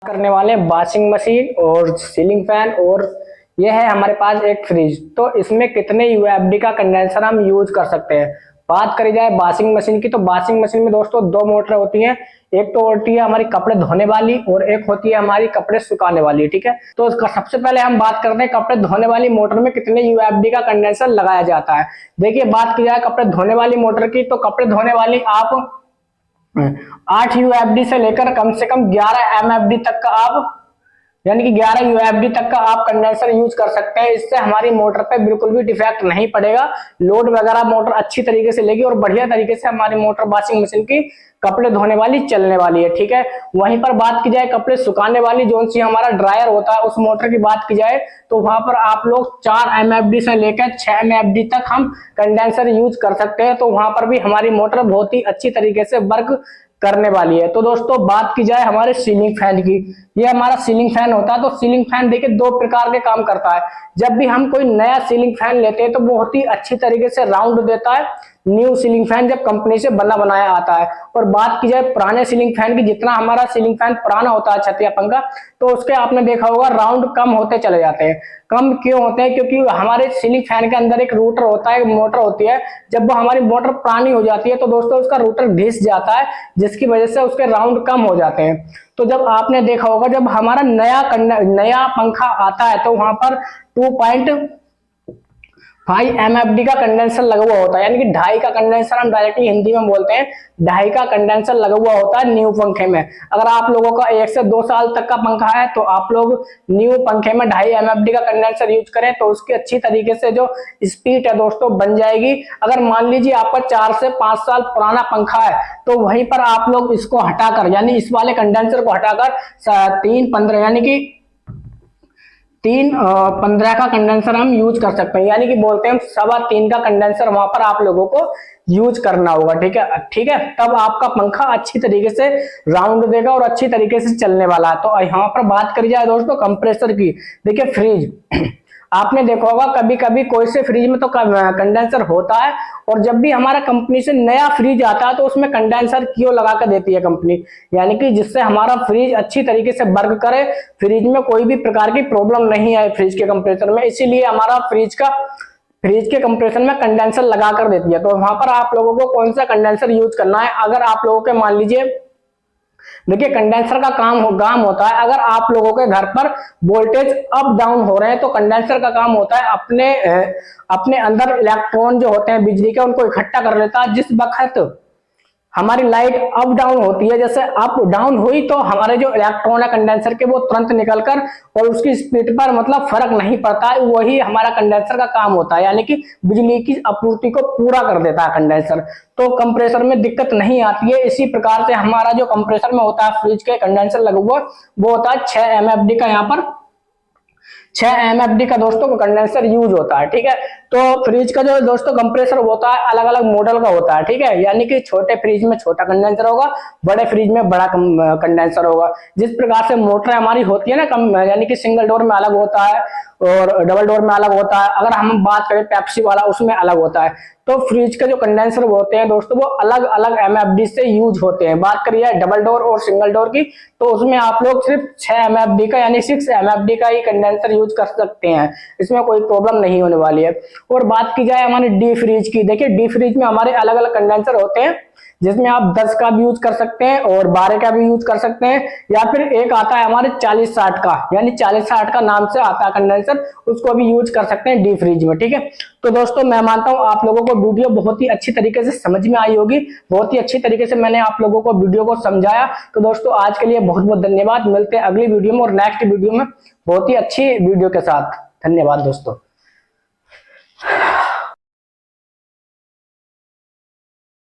करने वाले हैं वॉशिंग मशीन और सीलिंग फैन और ये है हमारे पास एक फ्रिज। तो इसमें कितने यूएफडी का कंडेंसर हम यूज कर सकते हैं। बात करी जाए वॉशिंग मशीन की, तो वॉशिंग मशीन में दोस्तों दो मोटर होती हैं। एक तो होती है हमारी कपड़े धोने वाली और एक होती है हमारी कपड़े सुखाने वाली। ठीक है, तो इसका सबसे पहले हम बात करते हैं कपड़े धोने वाली मोटर में कितने यूएफडी का कंडेंसर लगाया जाता है। देखिए, बात की जाए कपड़े धोने वाली मोटर की, तो कपड़े धोने वाली आप 8 यूएफडी से लेकर कम से कम 11 एमएफडी तक का आप यानी कि 11 यूएफडी तक का आप कंडेंसर यूज कर सकते हैं। इससे हमारी मोटर पे बिल्कुल भी डिफेक्ट नहीं पड़ेगा। लोड वगैरह मोटर अच्छी तरीके से लेगी और बढ़िया तरीके से हमारी मोटर वॉशिंग मशीन की कपड़े धोने वाली चलने वाली है। ठीक है, वहीं पर बात की जाए कपड़े सुखाने वाली, जो सी हमारा ड्रायर होता है, उस मोटर की बात की जाए तो वहां पर आप लोग 4 एमएफडी से लेकर 6 एमएफडी तक हम कंडेंसर यूज कर सकते हैं। तो वहां पर भी हमारी मोटर बहुत ही अच्छी तरीके से वर्क करने वाली है। तो दोस्तों बात की जाए हमारे सीलिंग फैन की, ये हमारा सीलिंग फैन होता है। तो सीलिंग फैन देखिए 2 प्रकार के काम करता है। जब भी हम कोई नया सीलिंग फैन लेते हैं तो बहुत ही अच्छी तरीके से राउंड देता है न्यू सीलिंग फैन, जब कंपनी से बना बनाया आता है। और बात की जाए पुराने सीलिंग फैन की, जितना हमारा सीलिंग फैन पुराना होता है छत या पंखा, तो उसके आपने देखा होगा राउंड कम होते चले जाते हैं। कम क्यों होते हैं? क्योंकि हमारे सीलिंग फैन के अंदर एक रूटर होता है, एक मोटर होती है। जब वो हमारी मोटर पुरानी हो जाती है तो दोस्तों उसका रूटर घिस जाता है, जिसकी वजह से उसके राउंड कम हो जाते हैं। तो जब आपने देखा होगा जब हमारा नया पंखा आता है तो वहां पर 2.5 एमएफडी का कंडेंसर लगा हुआ होता है, यानी कि 2.5 का कंडेंसर हम डायरेक्टली हिंदी में बोलते हैं। 2.5 का कंडेंसर लगा हुआ होता है न्यू पंखे में। अगर आप लोगों का 1 से 2 साल तक का पंखा है तो आप लोग न्यू पंखे में 2.5 एमएफडी का कंडेंसर यूज करें तो उसकी अच्छी तरीके से जो स्पीड है दोस्तों बन जाएगी। अगर मान लीजिए आपका 4 से 5 साल पुराना पंखा है तो वहीं पर आप लोग इसको हटाकर, यानी इस वाले कंडेंसर को हटाकर 3.15 यानी कि 3.15 का कंडेंसर हम यूज कर सकते हैं। यानी कि बोलते हैं 3.25 का कंडेंसर वहां पर आप लोगों को यूज करना होगा। ठीक है, तब आपका पंखा अच्छी तरीके से राउंड देगा और अच्छी तरीके से चलने वाला है। तो यहाँ पर बात करी जाए दोस्तों कंप्रेसर की, देखिए फ्रिज, आपने देखा होगा कभी कभी कोई से फ्रिज में तो कंडेंसर होता है, और जब भी हमारा कंपनी से नया फ्रिज आता है तो उसमें कंडेंसर क्यों लगा कर देती है कंपनी, यानी कि जिससे हमारा फ्रिज अच्छी तरीके से वर्क करे, फ्रिज में कोई भी प्रकार की प्रॉब्लम नहीं आए फ्रिज के कंप्रेसर में। इसीलिए हमारा फ्रिज के कंप्रेसर में कंडेंसर लगा कर देती है। तो वहां पर आप लोगों को कौन सा कंडेंसर यूज करना है। अगर आप लोगों के मान लीजिए, देखिए कंडेंसर का काम होता है, अगर आप लोगों के घर पर वोल्टेज अप डाउन हो रहे हैं तो कंडेंसर का काम होता है अपने अंदर इलेक्ट्रॉन जो होते हैं बिजली के, उनको इकट्ठा कर लेता है। जिस वक्त हमारी लाइट अप डाउन होती है, जैसे अप डाउन हुई, तो हमारे जो इलेक्ट्रॉन है कंडेंसर के वो तुरंत निकलकर और उसकी स्पीड पर मतलब फर्क नहीं पड़ता है। वही हमारा कंडेंसर का काम होता है, यानी कि बिजली की आपूर्ति को पूरा कर देता है कंडेंसर। तो कंप्रेसर में दिक्कत नहीं आती है। इसी प्रकार से हमारा जो कंप्रेसर में होता है फ्रिज के कंडेंसर लगा हुआ, वो होता है 6 एमएफडी का। यहाँ पर 6 एमएफडी का दोस्तों कंडेंसर यूज होता है। ठीक है, तो फ्रिज का जो दोस्तों कंप्रेसर होता है अलग अलग मॉडल का होता है। ठीक है, यानी कि छोटे फ्रिज में छोटा कंडेंसर होगा, बड़े फ्रिज में बड़ा कंडेंसर होगा। जिस प्रकार से मोटर हमारी होती है ना, यानी कि सिंगल डोर में अलग होता है और डबल डोर में अलग होता है। अगर हम बात करें पेप्सी वाला, उसमें अलग होता है। तो फ्रिज के जो कंडेंसर होते हैं दोस्तों वो अलग अलग एमएफडी से यूज होते हैं। बात करिए डबल डोर और सिंगल डोर की, तो उसमें आप लोग सिर्फ 6 एमएफडी का यानी 6 एमएफडी का ही कंडेंसर यूज कर सकते हैं। इसमें कोई प्रॉब्लम नहीं होने वाली है। और बात की जाए हमारे डी फ्रिज की, देखिए डी फ्रिज में हमारे अलग अलग कंडेंसर होते हैं, जिसमें आप 10 का भी यूज कर सकते हैं और 12 का भी यूज कर सकते हैं, या फिर एक आता है हमारे 40-60 का, यानी 40-60 का नाम से आता है कंडेंसर, उसको भी यूज कर सकते हैं डी फ्रिज में। ठीक है, तो दोस्तों मैं मानता हूं आप लोगों को वीडियो बहुत ही अच्छी तरीके से समझ में आई होगी। बहुत ही अच्छी तरीके से मैंने आप लोगों को वीडियो को समझाया। तो दोस्तों आज के लिए बहुत बहुत धन्यवाद। मिलते हैं अगली वीडियो में और नेक्स्ट वीडियो में बहुत ही अच्छी वीडियो के साथ। धन्यवाद दोस्तों।